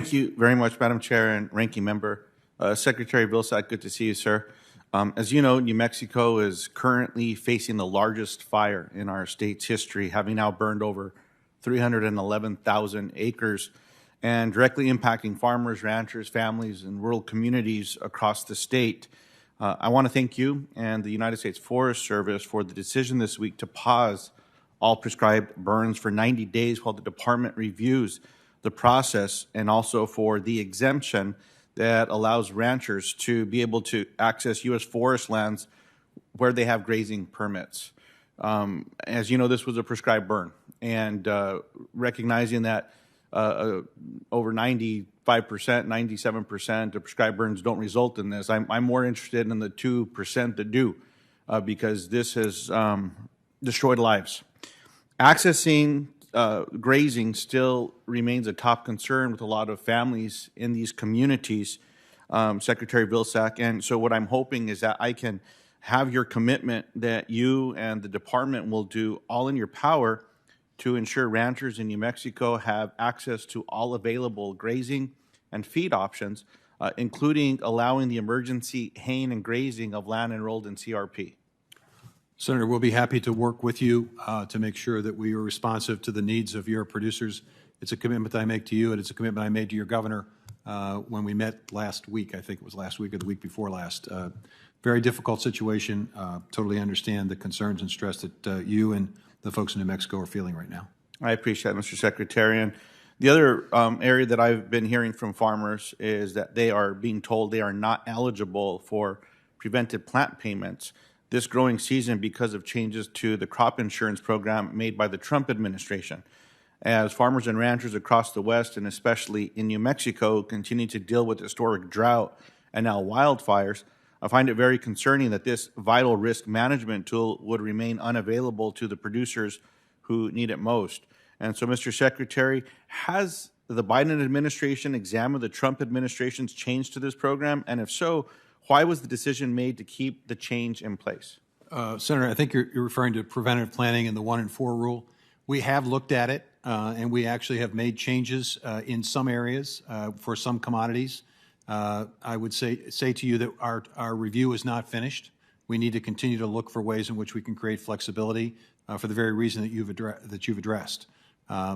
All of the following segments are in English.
Thank you very much, Madam Chair and Ranking Member. Secretary Vilsack, good to see you, sir. As you know, New Mexico is currently facing the largest fire in our state's history, having now burned over 311,000 acres and directly impacting farmers, ranchers, families, and rural communities across the state. I want to thank you and the United States Forest Service for the decision this week to pause all prescribed burns for 90 days while the department reviews the process, and also for the exemption that allows ranchers to be able to access U.S. forest lands where they have grazing permits. As you know, this was a prescribed burn, and recognizing that over 95%, 97% of prescribed burns don't result in this, I'm more interested in the 2% that do, because this has destroyed lives. Accessing grazing still remains a top concern with a lot of families in these communities, Secretary Vilsack. And so what I'm hoping is that I can have your commitment that you and the department will do all in your power to ensure ranchers in New Mexico have access to all available grazing and feed options, including allowing the emergency haying and grazing of land enrolled in CRP. Senator, we'll be happy to work with you to make sure that we are responsive to the needs of your producers. It's a commitment that I make to you, and it's a commitment I made to your governor when we met last week. I think it was last week or the week before last. Very difficult situation. Totally understand the concerns and stress that you and the folks in New Mexico are feeling right now. I appreciate that, Mr. Secretary. And the other area that I've been hearing from farmers is that they are being told they are not eligible for prevented plant payments this growing season because of changes to the crop insurance program made by the Trump administration. As farmers and ranchers across the West, and especially in New Mexico, continue to deal with historic drought and now wildfires, I find it very concerning that this vital risk management tool would remain unavailable to the producers who need it most. And so, Mr. Secretary, has the Biden administration examined the Trump administration's change to this program? And if so, why was the decision made to keep the change in place? Senator, I think you're referring to preventive planning and the 1 in 4 rule. We have looked at it, and we actually have made changes in some areas for some commodities. I would say to you that our review is not finished. We need to continue to look for ways in which we can create flexibility for the very reason that you've addressed.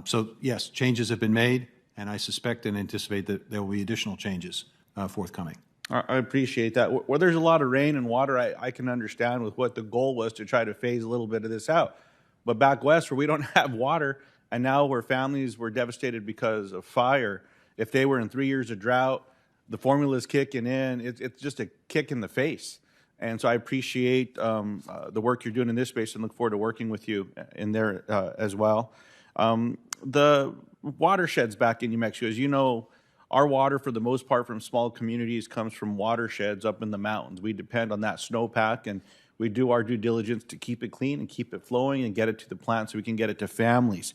So yes, changes have been made, and I suspect and anticipate that there will be additional changes forthcoming. I appreciate that. Where there's a lot of rain and water, I can understand with what the goal was to try to phase a little bit of this out. But back west, where we don't have water, and now where families were devastated because of fire, if they were in 3 years of drought, the formula's kicking in. It's just a kick in the face. And so I appreciate the work you're doing in this space and look forward to working with you in there as well. The watersheds back in New Mexico, as you know, our water, for the most part, from small communities comes from watersheds up in the mountains. We depend on that snowpack, and we do our due diligence to keep it clean and keep it flowing and get it to the plant so we can get it to families.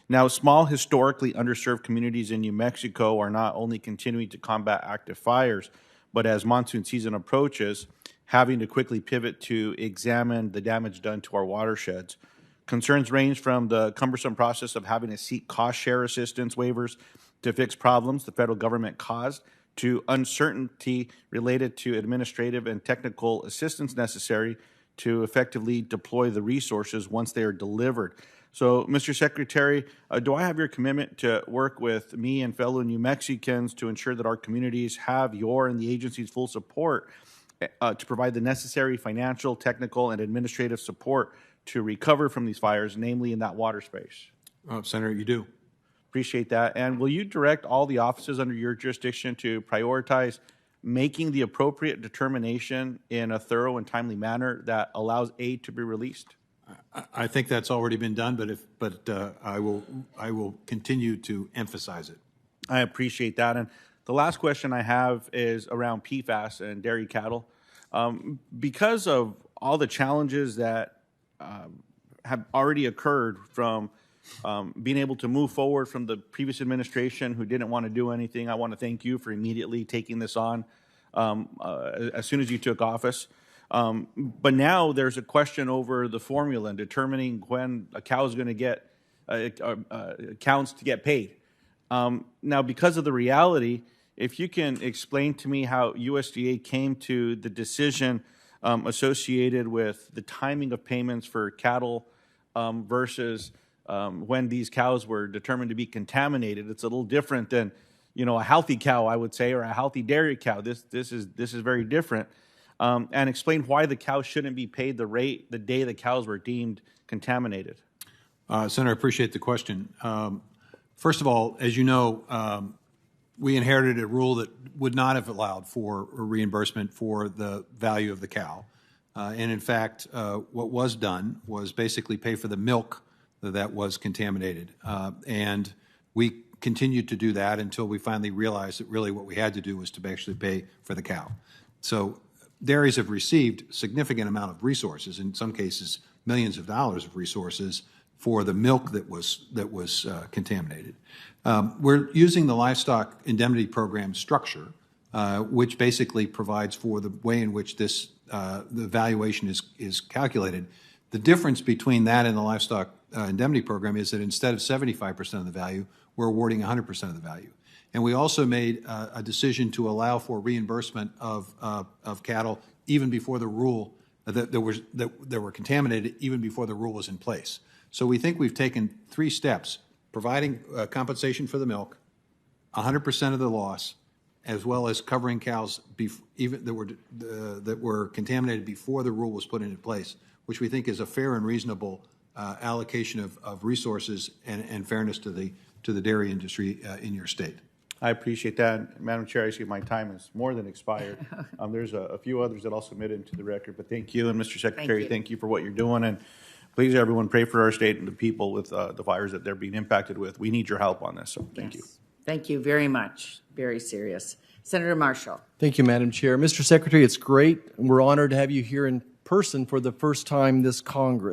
Now, small, historically underserved communities in New Mexico are not only continuing to combat active fires, but as monsoon season approaches, having to quickly pivot to examine the damage done to our watersheds. Concerns range from the cumbersome process of having to seek cost share assistance waivers to fix problems the federal government caused, to uncertainty related to administrative and technical assistance necessary to effectively deploy the resources once they are delivered. So, Mr. Secretary, do I have your commitment to work with me and fellow New Mexicans to ensure that our communities have your and the agency's full support to provide the necessary financial, technical, and administrative support to recover from these fires, namely in that water space? Senator, you do. Appreciate that. And will you direct all the offices under your jurisdiction to prioritize making the appropriate determination in a thorough and timely manner that allows aid to be released? I think that's already been done, but I will continue to emphasize it. I appreciate that. And the last question I have is around PFAS and dairy cattle. Because of all the challenges that have already occurred from being able to move forward from the previous administration who didn't want to do anything, I want to thank you for immediately taking this on as soon as you took office. But now there's a question over the formula and determining when a cow is going to get counts to get paid. Now, because of the reality, if you can explain to me how USDA came to the decision associated with the timing of payments for cattle versus when these cows were determined to be contaminated, it's a little different than, you know, a healthy cow, I would say, or a healthy dairy cow. This is very different. And explain why the cow shouldn't be paid the rate the day the cows were deemed contaminated. Senator, I appreciate the question. First of all, as you know, we inherited a rule that would not have allowed for a reimbursement for the value of the cow. And in fact, what was done was basically pay for the milk that was contaminated. And we continued to do that until we finally realized that really what we had to do was to actually pay for the cow. So dairies have received a significant amount of resources, in some cases millions of dollars of resources, for the milk that was contaminated. We're using the livestock indemnity program structure, which basically provides for the way in which this the valuation is calculated. The difference between that and the livestock indemnity program is that instead of 75% of the value, we're awarding 100% of the value. And we also made a decision to allow for reimbursement of cattle even before the rule that were contaminated, even before the rule was in place. So we think we've taken 3 steps: providing compensation for the milk, 100% of the loss, as well as covering cows even that were contaminated before the rule was put into place, which we think is a fair and reasonable allocation of resources and fairness to the dairy industry in your state. I appreciate that. Madam Chair, I see my time is more than expired. There's a few others that I'll submit into the record, but thank you. And Mr. Secretary, thank you for what you're doing. And please, everyone, pray for our state and the people with the fires that they're being impacted with. We need your help on this, so thank you. Thank you very much. Very serious. Senator Marshall. Thank you, Madam Chair. Mr. Secretary, it's great. We're honored to have you here in person for the first time this Congress.